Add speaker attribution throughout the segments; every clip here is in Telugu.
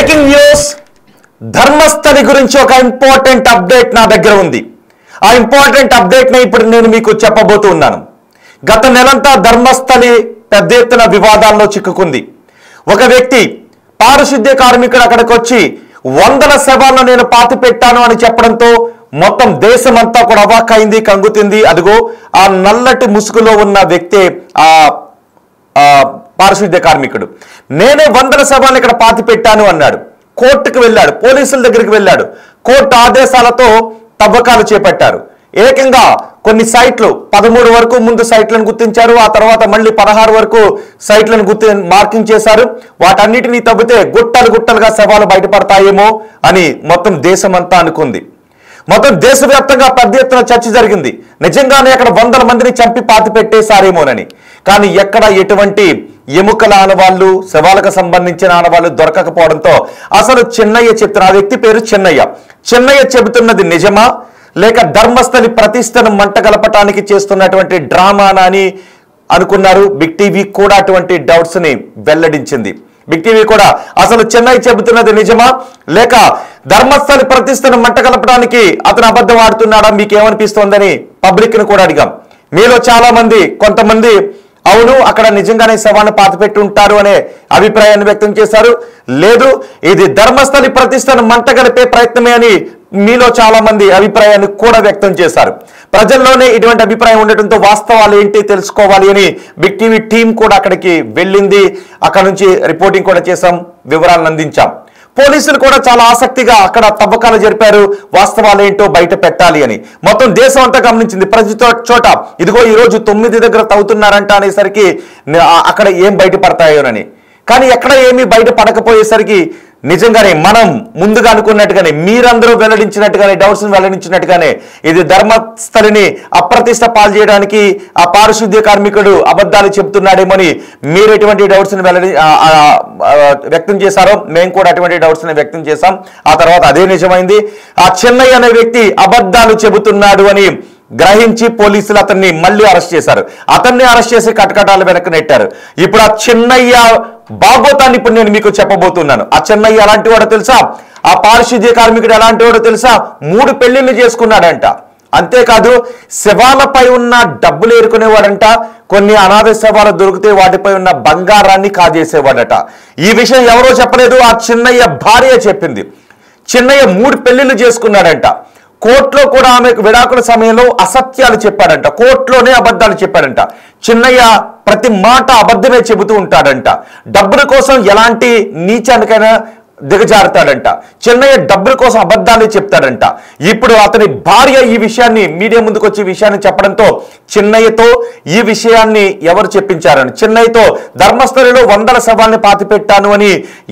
Speaker 1: బ్రేకింగ్ న్యూస్ ధర్మస్థలి గురించి ఒక ఇంపార్టెంట్ అప్డేట్ నా దగ్గర ఉంది. ఆ ఇంపార్టెంట్ అప్డేట్ ని ఇప్పుడు నేను మీకు చెప్పబోతున్నాను. గత నెలంతా ధర్మస్థలి పెద్ద ఎత్తున వివాదాల్లో చిక్కుకుంది. ఒక వ్యక్తి పారిశుద్ధ్య కార్మికుడు అక్కడికి వచ్చి వందల శవాలను నేను పాతి పెట్టాను అని చెప్పడంతో మొత్తం దేశమంతా కూడా అవాక్కైంది, కంగుతింది. అదిగో ఆ నల్లటి ముసుగులో ఉన్న వ్యక్తే ఆ పారిశుద్ధ్య కార్మికుడు. నేనే వందల శవాలను ఇక్కడ పాతి పెట్టాను అన్నాడు. కోర్టుకు వెళ్ళాడు, పోలీసుల దగ్గరికి వెళ్ళాడు. కోర్టు ఆదేశాలతో తవ్వకాలు చేపట్టారు. ఏకంగా కొన్ని సైట్లు 13 వరకు ముందు సైట్లను గుర్తించారు. ఆ తర్వాత మళ్ళీ 16 వరకు సైట్లను మార్కింగ్ చేశారు. వాటన్నిటినీ తవ్వితే గుట్టలు గుట్టలుగా శవాలు బయటపడతాయేమో అని మొత్తం దేశమంతా అనుకుంది. మొత్తం దేశవ్యాప్తంగా పెద్ద ఎత్తున చర్చ జరిగింది. నిజంగానే అక్కడ వందల మందిని చంపి పాతి పెట్టేశారేమోనని. కానీ ఎక్కడ ఎటువంటి ఎముకల ఆనవాళ్లు, శవాలకు సంబంధించిన ఆనవాళ్లు దొరకకపోవడంతో అసలు చిన్నయ్య చెప్తున్న, ఆ వ్యక్తి పేరు చిన్నయ్య. చిన్నయ్య చెబుతున్నది నిజమా లేక ధర్మస్థలి ప్రతిష్టను మంటగలపటానికి చేస్తున్నటువంటి డ్రామానా అని అనుకున్నారు. బిగ్ టీవీ కూడా అటువంటి డౌట్స్ ని వెల్లడించింది. బిగ్ టీవీ కూడా అసలు చిన్నయ్య చెబుతున్నది నిజమా లేక ధర్మస్థలి ప్రతిష్టను మంటగలపడానికి అతను అబద్ధం ఆడుతున్నాడా, మీకేమనిపిస్తోందని పబ్లిక్ ను కూడా అడిగాం. మీలో చాలా మంది, కొంతమంది అవును అక్కడ నిజంగానే శవాన్ని పాతిపెట్టి ఉంటారు అనే అభిప్రాయాన్ని వ్యక్తం చేశారు. లేదు ఇది ధర్మస్థలి ప్రతిష్టను మంటగలిపే ప్రయత్నమే అని మీలో చాలా మంది అభిప్రాయాన్ని కూడా వ్యక్తం చేశారు. ప్రజల్లోనే ఇటువంటి అభిప్రాయం ఉండటంతో వాస్తవాలు ఏంటి తెలుసుకోవాలి అని బిగ్ టీవీ టీం కూడా అక్కడికి వెళ్ళింది. అక్కడ నుంచి రిపోర్టింగ్ కూడా చేశాం, వివరాలను అందించాం. పోలీసులు కూడా చాలా ఆసక్తిగా అక్కడ తవ్వకాలు జరిపారు. వాస్తవాలు ఏంటో బయట పెట్టాలి అని మొత్తం దేశం అంతా గమనించింది. ప్రతి చోట ఇదిగో ఈరోజు 9 దగ్గర తవ్వుతున్నారంట అనేసరికి అక్కడ ఏం బయటపడతాయోనని. కానీ ఎక్కడ ఏమీ బయట పడకపోయేసరికి నిజంగానే మనం ముందుగా అనుకున్నట్టుగానే, మీరందరూ వెల్లడించినట్టుగానే, డౌట్స్ వెల్లడించినట్టుగానే ఇది ధర్మస్థలిని అప్రతిష్ట పాలు చేయడానికి ఆ పారిశుద్ధ్య కార్మికుడు అబద్ధాలు చెబుతున్నాడేమని మీరు ఎటువంటి డౌట్స్ వ్యక్తం చేశారో మేము కూడా అటువంటి డౌట్స్ వ్యక్తం చేశాం. ఆ తర్వాత అదే నిజమైంది. ఆ చిన్నయ్య అనే వ్యక్తి అబద్ధాలు చెబుతున్నాడు అని గ్రహించి పోలీసులు అతన్ని మళ్ళీ అరెస్ట్ చేశారు. అతన్ని అరెస్ట్ చేసి కటకటాలు వెనక్కి నెట్టారు. ఇప్పుడు ఆ చిన్నయ్య బాగోతాన్ని ఇప్పుడు నేను మీకు చెప్పబోతున్నాను. ఆ చిన్నయ్య ఎలాంటి వాడో తెలుసా? ఆ పారిశుద్ధ్య కార్మికుడు ఎలాంటి వాడో తెలుసా? 3 పెళ్లిళ్ళు చేసుకున్నాడంట. అంతేకాదు శవాలపై ఉన్న డబ్బులు ఏరుకునేవాడంట. కొన్ని అనాథ శవాలు దొరికితే వాటిపై ఉన్న బంగారాన్ని కాజేసేవాడట. ఈ విషయం ఎవరో చెప్పలేదు, ఆ చిన్నయ్య భార్య చెప్పింది. చిన్నయ్య 3 పెళ్లిళ్ళు చేసుకున్నాడంట. కోర్టులో కూడా ఆమెకు విడాకుల సమయంలో అసత్యాలు చెప్పాడంట. కోర్టులోనే అబద్ధాలు చెప్పాడంట. చిన్నయ్య ప్రతి మాట అబద్ధమే చెబుతూ ఉంటాడంట. డబ్బుల కోసం ఎలాంటి నీచానికైనా దిగజారుతాడంట. చిన్నయ్య డబ్బుల కోసం అబద్ధాలు చెప్తాడంట. ఇప్పుడు అతని భార్య ఈ విషయాన్ని మీడియా ముందుకు వచ్చి విషయాన్ని చెప్పడంతో చిన్నయ్యతో ఈ విషయాన్ని ఎవరు చెప్పించారని, చిన్నయ్యతో ధర్మస్థలిలో వందల శవాల్ని పాతిపెట్టాను అని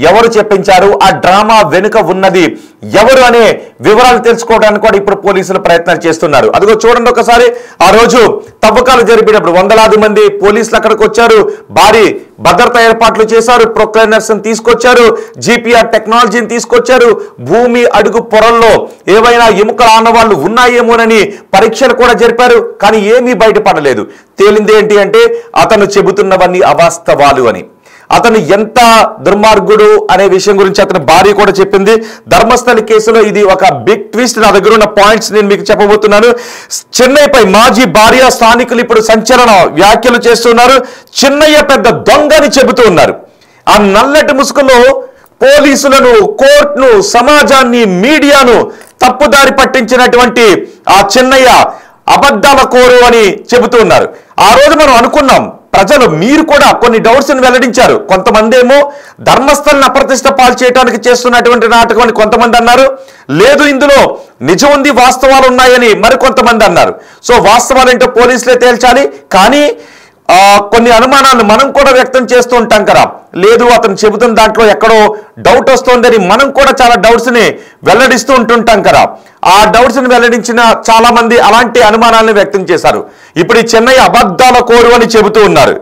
Speaker 1: ఎవరు చెప్పించారు, ఆ డ్రామా వెనుక ఉన్నది ఎవరు అనే వివరాలు తెలుసుకోవడానికి కూడా ఇప్పుడు పోలీసులు ప్రయత్నాలు చేస్తున్నారు. అదిగో చూడండి ఒకసారి. ఆ రోజు తవ్వకాలు జరిపినప్పుడు వందలాది మంది పోలీసులు అక్కడికి వచ్చారు. భారీ భద్రతా ఏర్పాట్లు చేశారు. ప్రొక్లైనర్స్ తీసుకొచ్చారు, జిపిఆర్ టెక్నాలజీని తీసుకొచ్చారు. భూమి అడుగు పొరల్లో ఏవైనా ఎముకల ఆనవాళ్లు ఉన్నాయేమోనని పరీక్షలు కూడా జరిపారు. కానీ ఏమీ బయటపడలేదు. తేలింది ఏంటి అంటే అతను చెబుతున్నవన్నీ అవాస్తవాలు అని. అతను ఎంత దుర్మార్గుడు అనే విషయం గురించి అతని భార్య కూడా చెప్పింది. ధర్మస్థలి కేసులో ఇది ఒక బిగ్ ట్విస్ట్. నా దగ్గర ఉన్న పాయింట్స్ నేను మీకు చెప్పబోతున్నాను. చిన్నయ్యపై మాజీ భార్య స్థానికులు ఇప్పుడు సంచలన వ్యాఖ్యలు చేస్తున్నారు. చిన్నయ్య పెద్ద దొంగ అని చెబుతూ ఉన్నారు. ఆ నల్లటి ముసుగులో పోలీసులను, కోర్టును, సమాజాన్ని, మీడియాను తప్పుదారి పట్టించినటువంటి ఆ చిన్నయ్య అబద్ధాల కోరు అని చెబుతూ ఉన్నారు. ఆ రోజు మనం అనుకున్నాం, ప్రజలు మీరు కూడా కొన్ని డౌట్స్ వెల్లడించారు. కొంతమంది ఏమో ధర్మస్థలిని అప్రతిష్ట పాలు చేయడానికి చేస్తున్నటువంటి నాటకం అని కొంతమంది అన్నారు. లేదు ఇందులో నిజం ఉంది, వాస్తవాలు ఉన్నాయని మరికొంతమంది అన్నారు. సో వాస్తవాలు ఏంటో పోలీసులే తేల్చాలి. కానీ కొన్ని అనుమానాలను మనం కూడా వ్యక్తం చేస్తూ ఉంటాం కదా. లేదు అతను చెబుతున్న దాంట్లో ఎక్కడో డౌట్ వస్తోందని మనం కూడా చాలా డౌట్స్ ని వెల్లడిస్తూ ఉంటుంటాం కదా. ఆ డౌట్స్ ని వెల్లడించిన చాలా మంది అలాంటి అనుమానాలను వ్యక్తం చేశారు. ఇప్పుడు ఈ చిన్నయ్య అబద్ధాల కోరు అని చెబుతూ ఉన్నారు.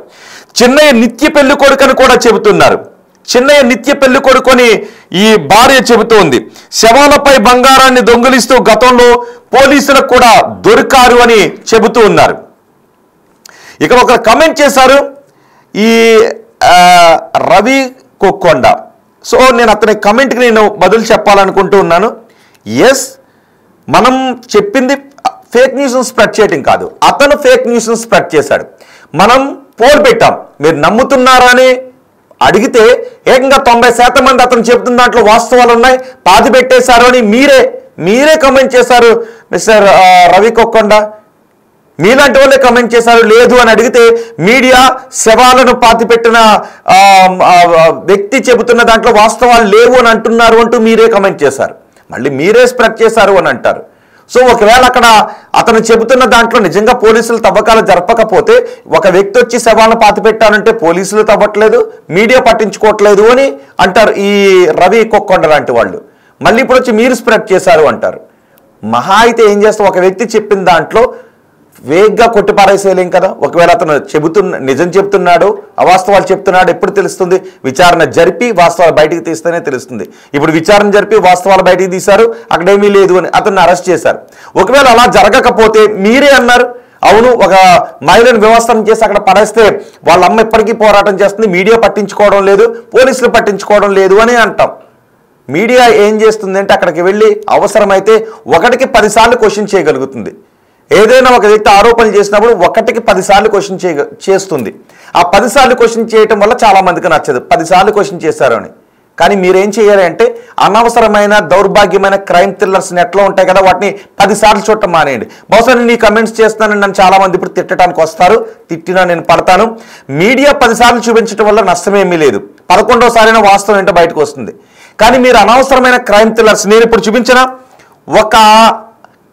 Speaker 1: చిన్నయ్య నిత్య పెళ్లి కొడుకని కూడా చెబుతున్నారు. చిన్నయ్య నిత్య పెళ్లి కొడుకొని ఈ భార్య చెబుతూ ఉంది. శవాలపై బంగారాన్ని దొంగిలిస్తూ గతంలో పోలీసులకు కూడా దొరికారు అని చెబుతూ ఉన్నారు. ఇక ఒక కమెంట్ చేశారు. ఈ రవి కొక్కొండ సో నేను అతని కమెంట్కి నేను బదులు చెప్పాలనుకుంటూ ఉన్నాను. ఎస్, మనం చెప్పింది ఫేక్ న్యూస్ను స్ప్రెడ్ చేయటం కాదు, అతను ఫేక్ న్యూస్ను స్ప్రెడ్ చేశాడు. మనం పోల్ పెట్టాం, మీరు నమ్ముతున్నారా అని అడిగితే ఏకంగా 90% మంది అతను చెప్తున్న దాంట్లో వాస్తవాలు ఉన్నాయి, పాతి పెట్టేశారు అని మీరే కమెంట్ చేశారు. మిస్టర్ రవి కొక్కొండ, మీలాంటి వాళ్ళే కమెంట్ చేశారు. లేదు అని అడిగితే మీడియా శవాలను పాతిపెట్టిన వ్యక్తి చెబుతున్న దాంట్లో వాస్తవాలు లేవు అని అంటున్నారు అంటూ మీరే కమెంట్ చేశారు. మళ్ళీ మీరే స్ప్రెడ్ చేశారు అని అంటారు. సో ఒకవేళ అక్కడ అతను చెబుతున్న దాంట్లో నిజంగా పోలీసులు తవ్వకాలు జరపకపోతే, ఒక వ్యక్తి వచ్చి శవాలను పాతిపెట్టానంటే పోలీసులు తవ్వట్లేదు, మీడియా పట్టించుకోవట్లేదు అని అంటారు ఈ రవి కొక్కొండ లాంటి వాళ్ళు. మళ్ళీ ఇప్పుడు వచ్చి మీరు స్ప్రెడ్ చేశారు అంటారు. మహా అయితే ఏం చేస్తాం, ఒక వ్యక్తి చెప్పిన దాంట్లో వేగ్గా కొట్టిపారేసేయలేం కదా. ఒకవేళ అతను నిజం చెప్తున్నాడు, అవాస్తవాలు చెప్తున్నాడు, ఎప్పుడు తెలుస్తుంది? విచారణ జరిపి వాస్తవాలు బయటికి తీస్తేనే తెలుస్తుంది. ఇప్పుడు విచారణ జరిపి వాస్తవాలు బయటికి తీశారు, అక్కడేమీ లేదు అని అతన్ని అరెస్ట్ చేశారు. ఒకవేళ అలా జరగకపోతే మీరే అన్నారు, అవును ఒక మహిళను వ్యవస్థను చేసి అక్కడ పడేస్తే వాళ్ళ అమ్మ ఇప్పటికీ పోరాటం చేస్తుంది, మీడియా పట్టించుకోవడం లేదు, పోలీసులు పట్టించుకోవడం లేదు అని అంటాం. మీడియా ఏం చేస్తుంది అంటే అక్కడికి వెళ్ళి అవసరమైతే 1కి 10 సార్లు క్వశ్చన్ చేయగలుగుతుంది. ఏదైనా ఒక వ్యక్తి ఆరోపణలు చేసినప్పుడు 1కి 10 సార్లు క్వశ్చన్ చేస్తుంది. ఆ 10 సార్లు క్వశ్చన్ చేయటం వల్ల చాలా మందికి నచ్చదు, 10 సార్లు క్వశ్చన్ చేశారు అని. కానీ మీరేం చేయాలి అంటే అనవసరమైన దౌర్భాగ్యమైన క్రైమ్ థ్రిల్లర్స్ నెట్లో ఉంటాయి కదా, వాటిని 10 సార్లు చూడటం మానేయండి. బహుశా నేను ఈ కమెంట్స్ చేస్తానని నన్ను చాలా మంది ఇప్పుడు తిట్టడానికి వస్తారు, తిట్టినా నేను పడతాను. మీడియా 10 సార్లు చూపించడం వల్ల నష్టమేమీ లేదు, 11వ సారైనా వాస్తవం ఏంటో బయటకు వస్తుంది. కానీ మీరు అనవసరమైన క్రైమ్ థ్రిల్లర్స్, నేను ఇప్పుడు చూపించిన ఒక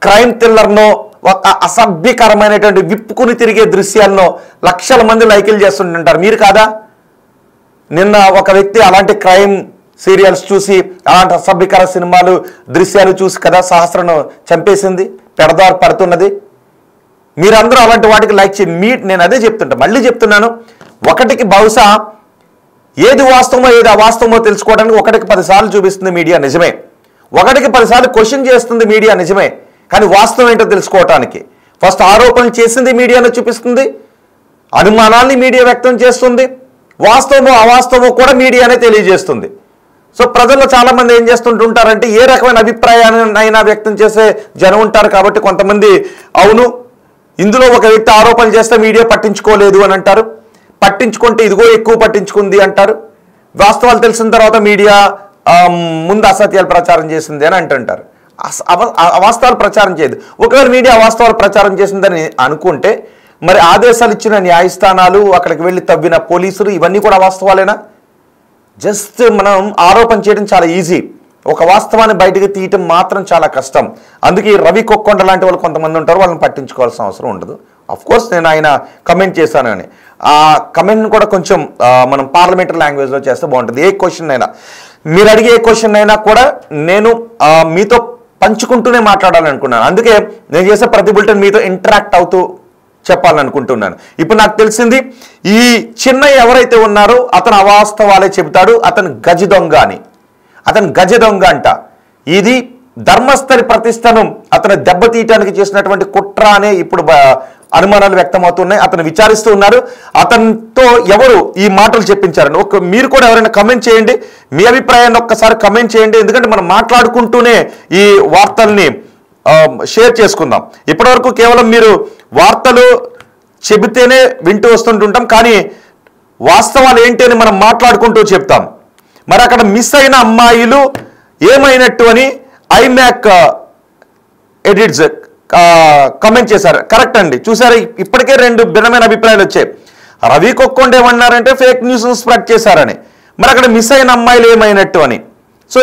Speaker 1: క్రైమ్ థ్రిల్లర్నో, ఒక అసభ్యకరమైనటువంటి విప్పుకుని తిరిగే దృశ్యాలను లక్షల మంది లైకులు చేస్తుంటారు, మీరు కాదా? నిన్న ఒక వ్యక్తి అలాంటి క్రైమ్ సీరియల్స్ చూసి, అలాంటి అసభ్యకర సినిమాలు దృశ్యాలు చూసి కదా సహస్రను చంపేసింది, పెడదారు పడుతున్నది. మీరందరూ అలాంటి వాటికి లైక్ చేయండి. నేను అదే చెప్తుంటా, మళ్ళీ చెప్తున్నాను, 1కి బహుశా ఏది వాస్తవమో ఏది అవాస్తవమో తెలుసుకోవడానికి 1కి 10 సార్లు చూపిస్తుంది మీడియా, నిజమే. 1కి 10 సార్లు క్వశ్చన్ చేస్తుంది మీడియా, నిజమే. కానీ వాస్తవం ఏంటో తెలుసుకోవటానికి ఫస్ట్ ఆరోపణలు చేసింది మీడియాను చూపిస్తుంది, అనుమానాల్ని మీడియా వ్యక్తం చేస్తుంది, వాస్తవమో అవాస్తవమో కూడా మీడియానే తెలియజేస్తుంది. సో ప్రజల్లో చాలామంది ఏం చేస్తుంటుంటారంటే ఏ రకమైన అభిప్రాయాన్ని అయినా వ్యక్తం చేసే జనం ఉంటారు. కాబట్టి కొంతమంది అవును ఇందులో ఒక వ్యక్తి ఆరోపణలు చేస్తే మీడియా పట్టించుకోలేదు అని అంటారు, పట్టించుకుంటే ఇదిగో ఎక్కువ పట్టించుకుంది అంటారు. వాస్తవాలు తెలిసిన తర్వాత మీడియా ముందు అసత్యాలు ప్రచారం చేసింది అని అంటుంటారు. అవాస్తవాలు ప్రచారం చేయదు. ఒకవేళ మీడియా అవాస్తవాలు ప్రచారం చేసిందని అనుకుంటే మరి ఆదేశాలు ఇచ్చిన న్యాయస్థానాలు, అక్కడికి వెళ్ళి తవ్విన పోలీసులు ఇవన్నీ కూడా వాస్తవాలేనా? జస్ట్ మనం ఆరోపణ చేయడం చాలా ఈజీ, ఒక వాస్తవాన్ని బయటకు తీయటం మాత్రం చాలా కష్టం. అందుకే రవి కొక్కొండ లాంటి వాళ్ళు కొంతమంది ఉంటారు, వాళ్ళని పట్టించుకోవాల్సిన అవసరం ఉండదు. అఫ్కోర్స్ నేను ఆయన కమెంట్ చేశాను అని, ఆ కమెంట్ని కూడా కొంచెం మనం పార్లమెంటరీ లాంగ్వేజ్లో చేస్తే బాగుంటుంది. ఏ క్వశ్చన్ అయినా, మీరు అడిగే ఏ క్వశ్చన్ అయినా కూడా నేను మీతో పంచుకుంటూనే మాట్లాడాలనుకున్నాను. అందుకే నేను చేసే ప్రతి బులెటిన్ మీతో ఇంటరాక్ట్ అవుతూ చెప్పాలనుకుంటున్నాను. ఇప్పుడు నాకు తెలిసింది ఈ చిన్నయ్య ఎవరైతే ఉన్నారో అతను అవాస్తవాలే చెబుతాడు, అతను గజ దొంగ అని. అతను గజ దొంగ అంట. ఇది ధర్మస్థలి ప్రతిష్టను అతను దెబ్బతీయటానికి చేసినటువంటి కుట్ర అనే ఇప్పుడు అనుమానాలు వ్యక్తమవుతున్నాయి. అతను విచారిస్తూ ఉన్నారు, అతనితో ఎవరు ఈ మాటలు చెప్పించారని. మీరు కూడా ఎవరైనా కమెంట్ చేయండి, మీ అభిప్రాయాన్ని ఒక్కసారి కమెంట్ చేయండి. ఎందుకంటే మనం మాట్లాడుకుంటూనే ఈ వార్తల్ని షేర్ చేసుకుందాం. ఇప్పటివరకు కేవలం మీరు వార్తలు చెబితేనే వింటూ వస్తుంటుంటాం, కానీ వాస్తవాలు ఏంటి అని మనం మాట్లాడుకుంటూ చెప్తాం. మరి అక్కడ మిస్ అయిన అమ్మాయిలు ఏమైనట్టు అని ఐమ్యాక్ ఎడిట్స్ కమెంట్ చేశారు. కరెక్ట్ అండి, చూసారా? ఇప్పటికే 2 భిన్నమైన అభిప్రాయాలు వచ్చాయి. రవి కొక్కొండ ఏమన్నారంటే ఫేక్ న్యూస్ స్ప్రెడ్ చేశారని, మరి అక్కడ మిస్ అయిన అమ్మాయిలు ఏమైనట్టు అని. సో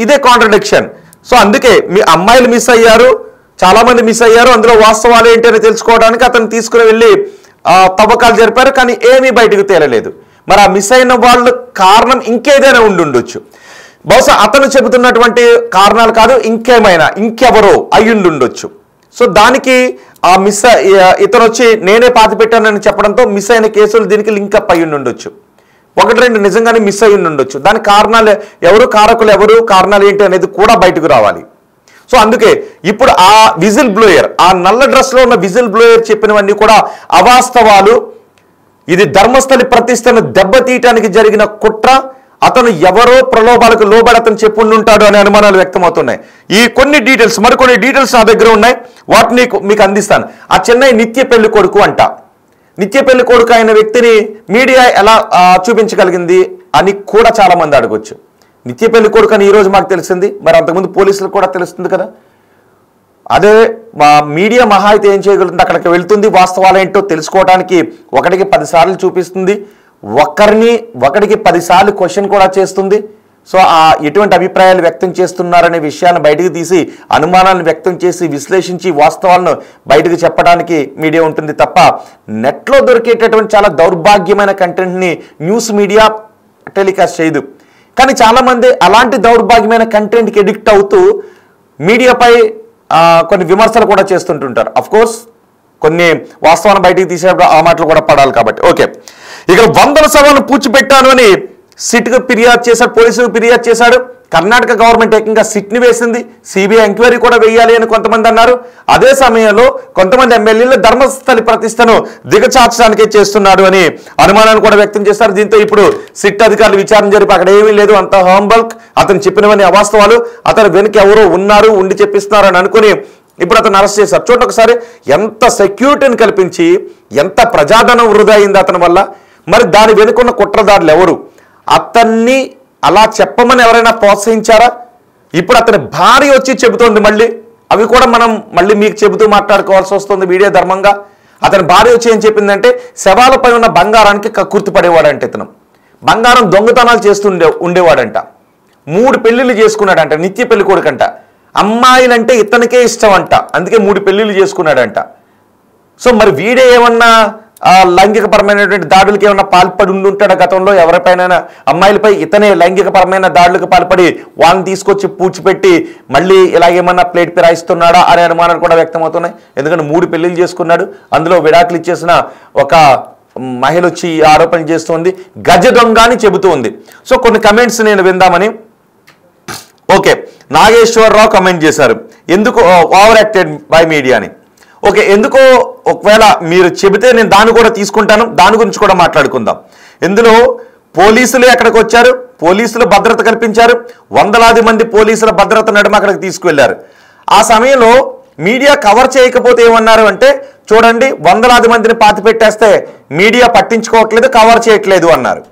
Speaker 1: ఇదే కాంట్రడిక్షన్. సో అందుకే మీ అమ్మాయిలు మిస్ అయ్యారు, చాలామంది మిస్ అయ్యారు, అందులో వాస్తవాలు ఏంటి అని తెలుసుకోవడానికి అతను తీసుకుని వెళ్ళి తవ్వకాలు జరిపారు, కానీ ఏమీ బయటకు తేలలేదు. మరి ఆ మిస్ అయిన వాళ్ళు కారణం ఇంకేదైనా ఉండుండొచ్చు. బహుశా అతను చెబుతున్నటువంటి కారణాలు కాదు, ఇంకెవరో అయ్యుండొచ్చు. సో దానికి ఆ ఇతను వచ్చి నేనే పాతి పెట్టానని చెప్పడంతో మిస్ అయిన కేసులు దీనికి లింకప్ అయ్యి ఉండొచ్చు. 1-2 నిజంగానే మిస్ అయ్యి ఉండొచ్చు. దాని కారణాలు ఎవరు, కారకులు ఎవరు, కారణాలు ఏంటి అనేది కూడా బయటకు రావాలి. సో అందుకే ఇప్పుడు ఆ విజిల్ బ్లోయర్, ఆ నల్ల డ్రెస్లో ఉన్న విజిల్ బ్లోయర్ చెప్పినవన్నీ కూడా అవాస్తవాలు. ఇది ధర్మస్థలి ప్రతిష్టను దెబ్బతీయటానికి జరిగిన కుట్ర. అతను ఎవరో ప్రలోభాలకు లోబడి అతను చెప్పుండుంటాడు అనే అనుమానాలు వ్యక్తమవుతున్నాయి. ఈ కొన్ని డీటెయిల్స్, మరికొన్ని డీటెయిల్స్ నా దగ్గర ఉన్నాయి, వాటిని మీకు అందిస్తాను. ఆ చెన్నై నిత్య పెళ్లి కొడుకు అంట, నిత్య పెళ్లి కొడుకు అయిన వ్యక్తిని మీడియా ఎలా చూపించగలిగింది అని కూడా చాలా మంది అడగొచ్చు. నిత్య పెళ్లి కొడుకు అని ఈరోజు మాకు తెలిసింది, మరి అంతకుముందు పోలీసులకు కూడా తెలుస్తుంది కదా. అదే మా మీడియా మహా అయితే ఏం చేయగలుగుతుంది, అక్కడికి వెళ్తుంది, వాస్తవాలేంటో తెలుసుకోవడానికి ఒకటికి 10 సార్లు చూపిస్తుంది, ఒకటికి 10 సార్లు క్వశ్చన్ కూడా చేస్తుంది. సో ఎటువంటి అభిప్రాయాలు వ్యక్తం చేస్తున్నారనే విషయాన్ని బయటకు తీసి అనుమానాలను వ్యక్తం చేసి విశ్లేషించి వాస్తవాలను బయటకు చెప్పడానికి మీడియా ఉంటుంది తప్ప నెట్లో దొరికేటటువంటి చాలా దౌర్భాగ్యమైన కంటెంట్ని న్యూస్ మీడియా టెలికాస్ట్ చేయదు. కానీ చాలామంది అలాంటి దౌర్భాగ్యమైన కంటెంట్కి ఎడిక్ట్ అవుతూ మీడియాపై కొన్ని విమర్శలు కూడా చేస్తుంటుంటారు. అఫ్కోర్స్ కొన్ని వాస్తవాన్ని బయటికి తీసేటప్పుడు ఆ మాటలు కూడా పడాలి కాబట్టి. ఓకే, ఇక్కడ 100 సభలను పూడ్చిపెట్టాను అని సిట్కు ఫిర్యాదు చేశాడు, పోలీసులకు ఫిర్యాదు చేశాడు. కర్ణాటక గవర్నమెంట్ ఏకంగా సిట్ని వేసింది, సిబిఐ ఎంక్వైరీ కూడా వేయాలి అని కొంతమంది అన్నారు. అదే సమయంలో కొంతమంది ఎమ్మెల్యేలు ధర్మస్థలి ప్రతిష్టను దిగచార్చడానికే చేస్తున్నాడు అని అనుమానాన్ని కూడా వ్యక్తం చేస్తారు. దీంతో ఇప్పుడు సిట్ అధికారులు విచారణ జరిపి అక్కడ ఏమీ లేదు, అంత హోంబల్క్, అతను చెప్పినవన్నీ అవాస్తవాలు, అతను వెనుక ఎవరో ఉన్నారు, ఉండి చెప్పిస్తున్నారు అని అనుకుని ఇప్పుడు అతను అరెస్ట్ చేశారు. చూడండి ఒకసారి, ఎంత సెక్యూరిటీని కల్పించి ఎంత ప్రజాధనం వృధా అయింది అతని వల్ల. మరి దాని వెనుకున్న కుట్రదారులు ఎవరు, అతన్ని అలా చెప్పమని ఎవరైనా ప్రోత్సహించారా? ఇప్పుడు అతని భార్య వచ్చి చెబుతోంది, మళ్ళీ అవి కూడా మనం మళ్ళీ మీకు చెబుతూ మాట్లాడుకోవాల్సి వస్తుంది మీడియా ధర్మంగా. అతని భార్య వచ్చి ఏం చెప్పిందంటే, శవాలపై ఉన్న బంగారానికి కక్కుర్తి పడేవాడంటే, ఇతను బంగారం దొంగతనాలు ఉండేవాడంట, 3 పెళ్లిళ్ళు చేసుకున్నాడంట, నిత్య పెళ్లి కొడుకంట, అమ్మాయిలంటే ఇతనికే ఇష్టం అంట, అందుకే 3 పెళ్లిళ్ళు చేసుకున్నాడంట. సో మరి వీడే ఏమన్నా లైంగికపరమైనటువంటి దాడులకి ఏమన్నా పాల్పడి ఉండుంటాడా గతంలో? ఎవరిపైన అమ్మాయిలపై ఇతనే లైంగికపరమైన దాడులకు పాల్పడి వాళ్ళని తీసుకొచ్చి పూడ్చిపెట్టి మళ్ళీ ఇలా ఏమన్నా ప్లేట్ పిరాయిస్తున్నాడా అనే అనుమానాలు కూడా వ్యక్తమవుతున్నాయి. ఎందుకంటే 3 పెళ్లిళ్ళు చేసుకున్నాడు, అందులో విడాకులు ఇచ్చేసిన ఒక మహిళ వచ్చి ఆరోపణ చేస్తుంది, గజ దొంగ అని చెబుతూ ఉంది. సో కొన్ని కమెంట్స్ నేను విందామని. ఓకే, నాగేశ్వరరావు కమెంట్ చేశారు, ఎందుకు ఓవర్ యాక్టెడ్ బై మీడియా అని. ఓకే, ఎందుకో ఒకవేళ మీరు చెబితే నేను దాన్ని కూడా తీసుకుంటాను, దాని గురించి కూడా మాట్లాడుకుందాం. ఇందులో పోలీసులు ఎక్కడికి వచ్చారు, పోలీసులు భద్రత కల్పించారు, వందలాది మంది పోలీసుల భద్రత నడుమ అక్కడికి తీసుకువెళ్లారు. ఆ సమయంలో మీడియా కవర్ చేయకపోతే ఏమన్నారు అంటే, చూడండి వందలాది మందిని పాతి పెట్టేస్తే మీడియా పట్టించుకోవట్లేదు, కవర్ చేయట్లేదు అన్నారు.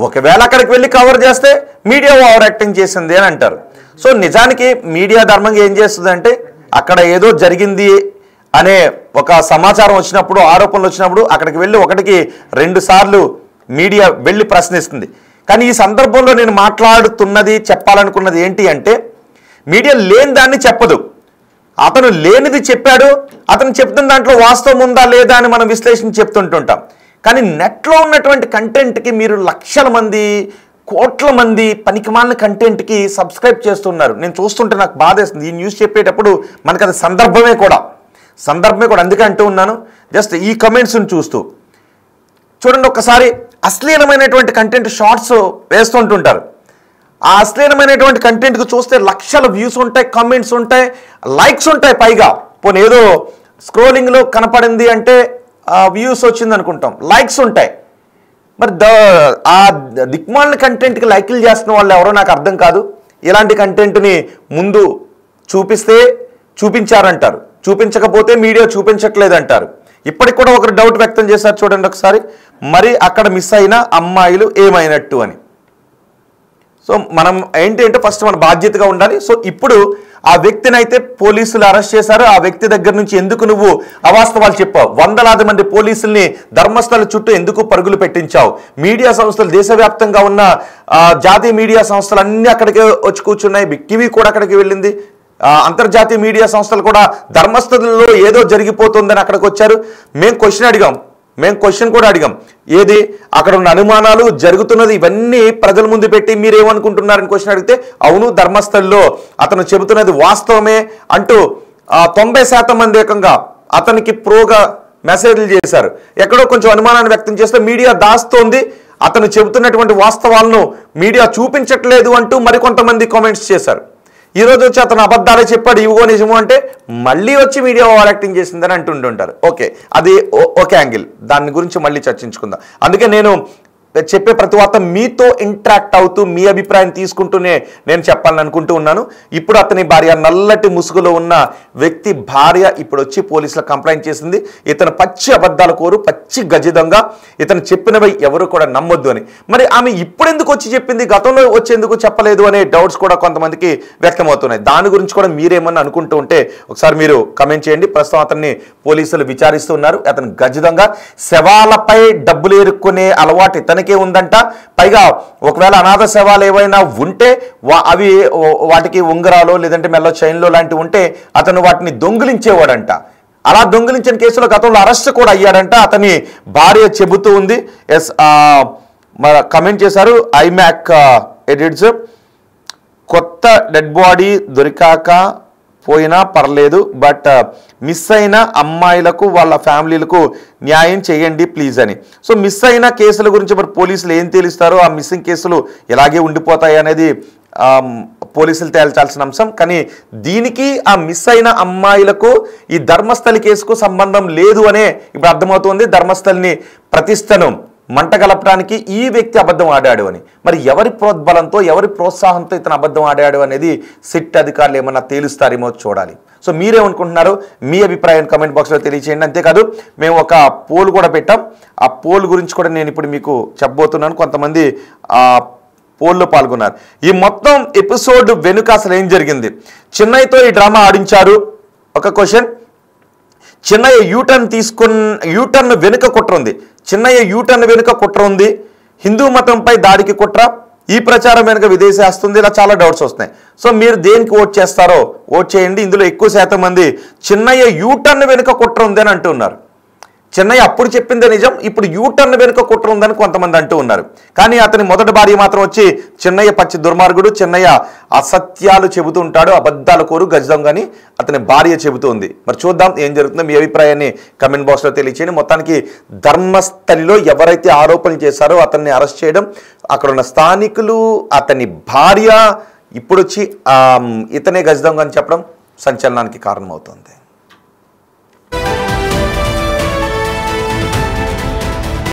Speaker 1: ఒకవేళ అక్కడికి వెళ్ళి కవర్ చేస్తే మీడియా ఓవర్ యాక్టింగ్ చేసింది అని అంటారు. సో నిజానికి మీడియా ధర్మంగా ఏం చేస్తుందంటే, అక్కడ ఏదో జరిగింది అనే ఒక సమాచారం వచ్చినప్పుడు, ఆరోపణలు వచ్చినప్పుడు అక్కడికి వెళ్ళి 1కి 2 సార్లు మీడియా వెళ్ళి ప్రశ్నిస్తుంది. కానీ ఈ సందర్భంలో నేను మాట్లాడుతున్నది, చెప్పాలనుకున్నది ఏంటి అంటే, మీడియా లేని దాన్ని చెప్పదు, అతను లేనిది చెప్పాడు, అతను చెప్తున్న దాంట్లో వాస్తవం ఉందా లేదా అని మనం విశ్లేషణ చెప్తుంటుంటాం. కానీ నెట్లో ఉన్నటువంటి కంటెంట్కి మీరు లక్షల మంది, కోట్ల మంది పనికిమాలిన కంటెంట్కి సబ్స్క్రైబ్ చేస్తున్నారు. నేను చూస్తుంటే నాకు బాధేస్తుంది. ఈ న్యూస్ చెప్పేటప్పుడు మనకు అది సందర్భమే కూడా, అందుకే అంటూ ఉన్నాను. జస్ట్ ఈ కమెంట్స్ని చూస్తూ చూడండి ఒకసారి. అశ్లీలమైనటువంటి కంటెంట్ షార్ట్స్ వేస్తుంటుంటారు. ఆ అశ్లీలమైనటువంటి కంటెంట్కి చూస్తే లక్షల వ్యూస్ ఉంటాయి, కామెంట్స్ ఉంటాయి, లైక్స్ ఉంటాయి. పైగా పోనీ ఏదో స్క్రోలింగ్లో కనపడింది అంటే వ్యూస్ వచ్చింది అనుకుంటాం, లైక్స్ ఉంటాయి. మరి ఆ దిక్మాలిన కంటెంట్కి లైక్లు చేస్తున్న వాళ్ళు ఎవరో నాకు అర్థం కాదు. ఇలాంటి కంటెంట్ని ముందు చూపిస్తే చూపించారంటారు, చూపించకపోతే మీడియా చూపించట్లేదు అంటారు. ఇప్పటికి కూడా ఒకరు డౌట్ వ్యక్తం చేశారు, చూడండి ఒకసారి. మరి అక్కడ మిస్ అయిన అమ్మాయిలు ఏమైనట్టు అని. సో మనం ఏంటి అంటే ఫస్ట్ మన బాధ్యతగా ఉండాలి. సో ఇప్పుడు ఆ వ్యక్తిని అయితే పోలీసులు అరెస్ట్ చేశారు. ఆ వ్యక్తి దగ్గర నుంచి ఎందుకు నువ్వు అవాస్తవాలు చెప్పావు, వందలాది మంది పోలీసుల్ని ధర్మస్థల చుట్టూ ఎందుకు పరుగులు పెట్టించావు, మీడియా సంస్థలు దేశవ్యాప్తంగా ఉన్న జాతీయ మీడియా సంస్థలు అన్నీ అక్కడికి వచ్చి కూర్చున్నాయి, బిగ్ టీవీ కూడా అక్కడికి వెళ్ళింది, అంతర్జాతీయ మీడియా సంస్థలు కూడా ధర్మస్థలంలో ఏదో జరిగిపోతుందని అక్కడికి వచ్చారు. మేము క్వశ్చన్ కూడా అడిగాం, ఏది అక్కడ ఉన్న అనుమానాలు జరుగుతున్నది ఇవన్నీ ప్రజల ముందు పెట్టి మీరేమనుకుంటున్నారని క్వశ్చన్ అడిగితే, అవును ధర్మస్థల్లో అతను చెబుతున్నది వాస్తవమే అంటూ 90% మంది ఏకంగా అతనికి ప్రోగా మెసేజ్లు చేశారు. ఎక్కడో కొంచెం అనుమానాన్ని వ్యక్తం చేస్తే మీడియా దాస్తోంది, అతను చెబుతున్నటువంటి వాస్తవాలను మీడియా చూపించట్లేదు అంటూ మరికొంతమంది కామెంట్స్ చేశారు. ఈ రోజు వచ్చి అతను అబద్ధాలే చెప్పాడు, ఇవిగో నిజము అంటే మళ్ళీ వచ్చి మీడియా ఓవర్ యాక్టింగ్ చేసిందని అంటుంటుంటారు. ఓకే, అది ఒక యాంగిల్, దాని గురించి మళ్ళీ చర్చించుకుందాం. అందుకే నేను చెప్పే ప్రతి వార్త మీతో ఇంటరాక్ట్ అవుతూ మీ అభిప్రాయం తీసుకుంటూనే నేను చెప్పాలని అనుకుంటూ ఉన్నాను. ఇప్పుడు అతని భార్య, నల్లటి ముసుగులో ఉన్న వ్యక్తి భార్య ఇప్పుడు వచ్చి పోలీసులకు కంప్లైంట్ చేసింది. ఇతను పచ్చి అబద్ధాల కోరు, పచ్చి గజిదంగా, ఇతను చెప్పినవి ఎవరు కూడా నమ్మొద్దు అని. మరి ఆమె ఇప్పుడెందుకు వచ్చి చెప్పింది, గతంలో వచ్చేందుకు చెప్పలేదు అనే డౌట్స్ కూడా కొంతమందికి వ్యక్తమవుతున్నాయి. దాని గురించి కూడా మీరేమన్నా అనుకుంటూ ఉంటే ఒకసారి మీరు కమెంట్ చేయండి. ప్రస్తుతం అతన్ని పోలీసులు విచారిస్తున్నారు. అతను గజిదంగా శవాలపై డబ్బులు ఏరుక్కునే అలవాటు ఇతనికే ఉందంట. పైగా ఒకవేళ అనాథ శవాలు ఏవైనా ఉంటే అవి వాటికి ఉంగరాలు లేదంటే మెల్లో చైన్లో లాంటివి ఉంటే అతను వాటిని దొంగిలించేవాడంట. అలా దొంగిలించిన కేసులో గతంలో అరెస్ట్ కూడా అయ్యాడంట. అతని భార్య చెబుతూ ఉంది. కమెంట్ చేశారు ఐమ్యాక్ ఎడిట్స్, కొత్త డెడ్ బాడీ దొరికాక పోయినా పర్లేదు, బట్ మిస్ అయిన అమ్మాయిలకు వాళ్ళ ఫ్యామిలీలకు న్యాయం చేయండి ప్లీజ్ అని. సో మిస్ అయిన కేసుల గురించి మరి పోలీసులు ఏం తేలుస్తారో, ఆ మిస్సింగ్ కేసులు ఎలాగే ఉండిపోతాయి అనేది పోలీసులు తేల్చాల్సిన అంశం. కానీ దీనికి ఆ మిస్ అయిన అమ్మాయిలకు ఈ ధర్మస్థలి కేసుకు సంబంధం లేదు అనే ఇప్పుడు అర్థమవుతుంది. ధర్మస్థలిని ప్రతిష్టను మంటగలపడానికి ఈ వ్యక్తి అబద్ధం ఆడాడు అని. మరి ఎవరి ప్రోద్బలంతో, ఎవరి ప్రోత్సాహంతో ఇతను అబద్ధం ఆడాడు అనేది సిట్ అధికారులు ఏమన్నా తేలుస్తారేమో చూడాలి. సో మీరేమనుకుంటున్నారు, మీ అభిప్రాయాన్ని కమెంట్ బాక్స్లో తెలియచేయండి. అంతేకాదు మేము ఒక పోల్ కూడా పెట్టాం. ఆ పోల్ గురించి కూడా నేను ఇప్పుడు మీకు చెప్పబోతున్నాను. కొంతమంది పోల్లో పాల్గొన్నారు. ఈ మొత్తం ఎపిసోడ్ వెనుక అసలు ఏం జరిగింది, చిన్నయ్యతో ఈ డ్రామా ఆడించారు. ఒక క్వశ్చన్, చిన్నయ్య యూటర్న్ వెనుక కుట్ర ఉంది. చిన్నయ్య యూటర్న్ వెనుక కుట్ర ఉంది. హిందూ మతంపై దాడికి కుట్ర, ఈ ప్రచారం వెనుక విదేశీ వస్తుంది. ఇలా చాలా డౌట్స్ వస్తున్నాయి. సో మీరు దేనికి ఓట్ చేస్తారో ఓట్ చేయండి. ఇందులో ఎక్కువ శాతం మంది చిన్నయ్య యూటర్న్ వెనుక కుట్ర ఉంది అని అంటున్నారు. చెన్నయ్య అప్పుడు చెప్పిందే నిజం, ఇప్పుడు యూటర్న్ వెనుక కుట్ర ఉందని కొంతమంది అంటూ ఉన్నారు. కానీ అతని మొదటి భార్య మాత్రం వచ్చి చెన్నయ్య పచ్చి దుర్మార్గుడు, చెన్నయ్య అసత్యాలు చెబుతూ ఉంటాడు, అబద్ధాల కోరు గజదంగాని అతని భార్య చెబుతుంది. మరి చూద్దాం ఏం జరుగుతుందో. మీ అభిప్రాయాన్ని కమెంట్ బాక్స్లో తెలియచేయండి. మొత్తానికి ధర్మస్థలిలో ఎవరైతే ఆరోపణలు చేశారో అతన్ని అరెస్ట్ చేయడం, అక్కడ ఉన్న స్థానికులు, అతని భార్య ఇప్పుడు వచ్చి ఇతనే గజదంగా అని చెప్పడం సంచలనానికి కారణమవుతుంది.